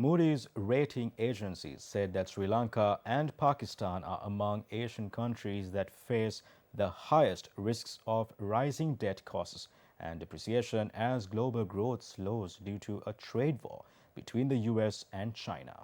Moody's rating agency said that Sri Lanka and Pakistan are among Asian countries that face the highest risks of rising debt costs and depreciation as global growth slows due to a trade war between the US and China.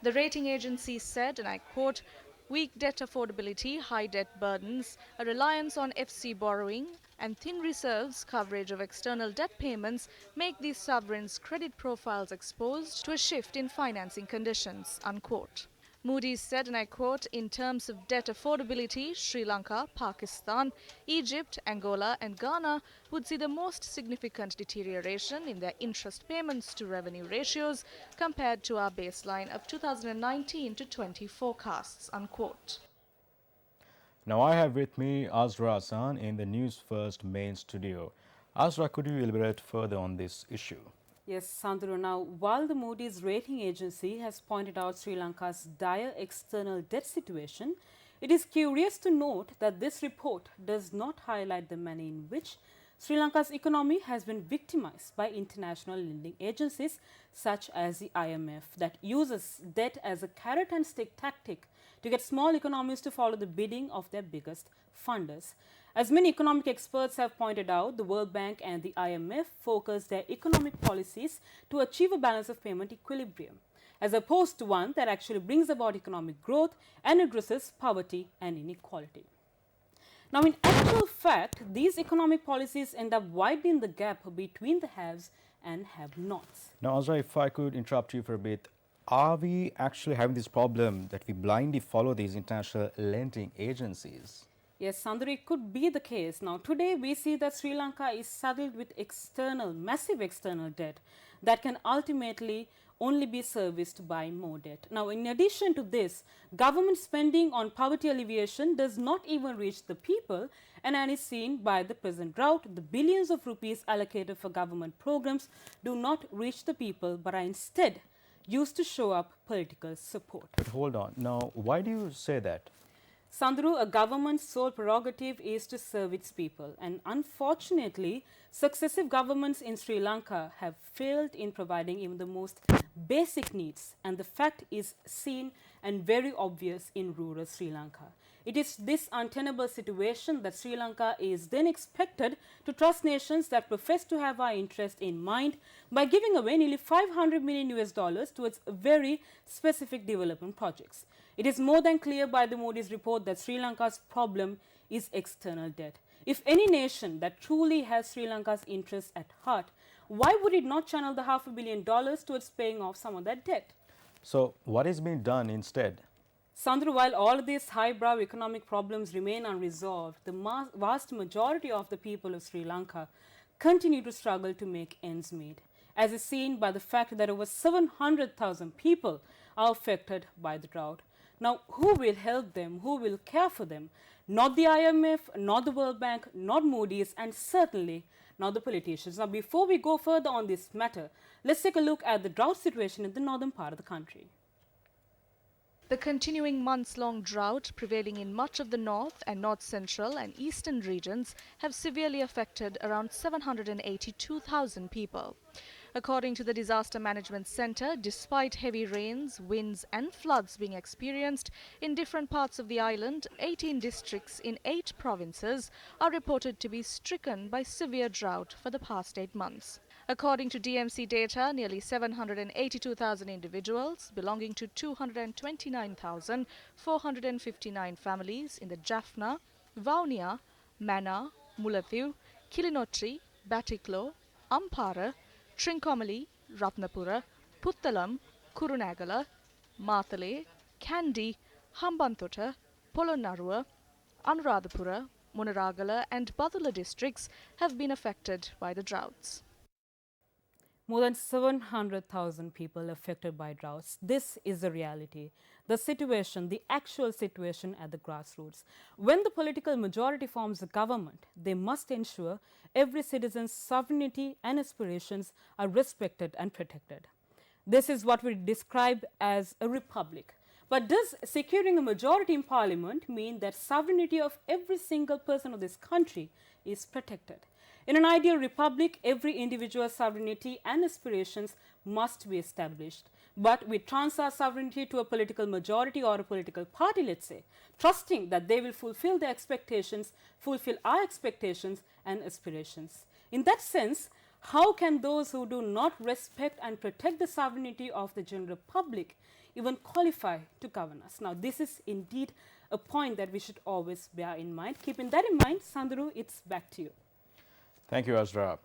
The rating agency said, and I quote, "Weak debt affordability, high debt burdens, a reliance on FC borrowing, and thin reserves coverage of external debt payments make these sovereigns' credit profiles exposed to a shift in financing conditions," unquote. Moody's said, and I quote, "In terms of debt affordability, Sri Lanka, Pakistan, Egypt, Angola and Ghana would see the most significant deterioration in their interest payments to revenue ratios compared to our baseline of 2019 to 20 forecasts," unquote. Now I have with me Azra Hassan in the News First main studio. Azra, could you elaborate further on this issue? Yes, Sandro. Now, while the Moody's rating agency has pointed out Sri Lanka's dire external debt situation, it is curious to note that this report does not highlight the manner in which Sri Lanka's economy has been victimized by international lending agencies such as the IMF that uses debt as a carrot and stick tactic to get small economies to follow the bidding of their biggest funders. As many economic experts have pointed out, the World Bank and the IMF focus their economic policies to achieve a balance of payment equilibrium, as opposed to one that actually brings about economic growth and addresses poverty and inequality. Now, in actual fact, these economic policies end up widening the gap between the haves and have-nots. Now, Azra, if I could interrupt you for a bit, are we actually having this problem that we blindly follow these international lending agencies? Yes, Sandra, it could be the case. Now, today we see that Sri Lanka is saddled with massive external debt that can ultimately only be serviced by more debt. Now, in addition to this, government spending on poverty alleviation does not even reach the people, and as is seen by the present drought, the billions of rupees allocated for government programs do not reach the people but are instead used to show up political support. But hold on. Now, why do you say that? Sandru, a government's sole prerogative is to serve its people, and unfortunately, successive governments in Sri Lanka have failed in providing even the most basic needs, and the fact is seen and very obvious in rural Sri Lanka. It is this untenable situation that Sri Lanka is then expected to trust nations that profess to have our interest in mind by giving away nearly $500 million towards very specific development projects. It is more than clear by the Moody's report that Sri Lanka's problem is external debt. If any nation that truly has Sri Lanka's interests at heart, why would it not channel the $500 million towards paying off some of that debt? So, what is being done instead? Sandru, while all these highbrow economic problems remain unresolved, the vast majority of the people of Sri Lanka continue to struggle to make ends meet, as is seen by the fact that over 700,000 people are affected by the drought. Now, who will help them? Who will care for them? Not the IMF, not the World Bank, not Moody's, and certainly not the politicians. Now, before we go further on this matter, let's take a look at the drought situation in the northern part of the country. The continuing months-long drought prevailing in much of the north and north-central and eastern regions have severely affected around 782,000 people. According to the Disaster Management Center, despite heavy rains, winds and floods being experienced in different parts of the island, 18 districts in 8 provinces are reported to be stricken by severe drought for the past 8 months. According to DMC data, nearly 782,000 individuals belonging to 229,459 families in the Jaffna, Vaunia, Mannar, Mullaitivu, Kilinochchi, Batticaloa, Ampara, Trincomalee, Ratnapura, Puttalam, Kurunegala, Mathale, Kandy, Hambantota, Polonnaruwa, Anuradhapura, Munaragala and Badula districts have been affected by the droughts. More than 700,000 people affected by droughts. This is the reality, the situation, the actual situation at the grassroots. When the political majority forms a government, they must ensure every citizen's sovereignty and aspirations are respected and protected. This is what we describe as a republic. But does securing a majority in parliament mean that sovereignty of every single person of this country is protected? In an ideal republic, every individual's sovereignty and aspirations must be established. But we transfer sovereignty to a political majority or a political party, let's say, trusting that they will fulfill their expectations, fulfill our expectations and aspirations. In that sense, how can those who do not respect and protect the sovereignty of the general public even qualify to govern us? Now, this is indeed a point that we should always bear in mind. Keeping that in mind, Sanduru, it's back to you. Thank you, Azra.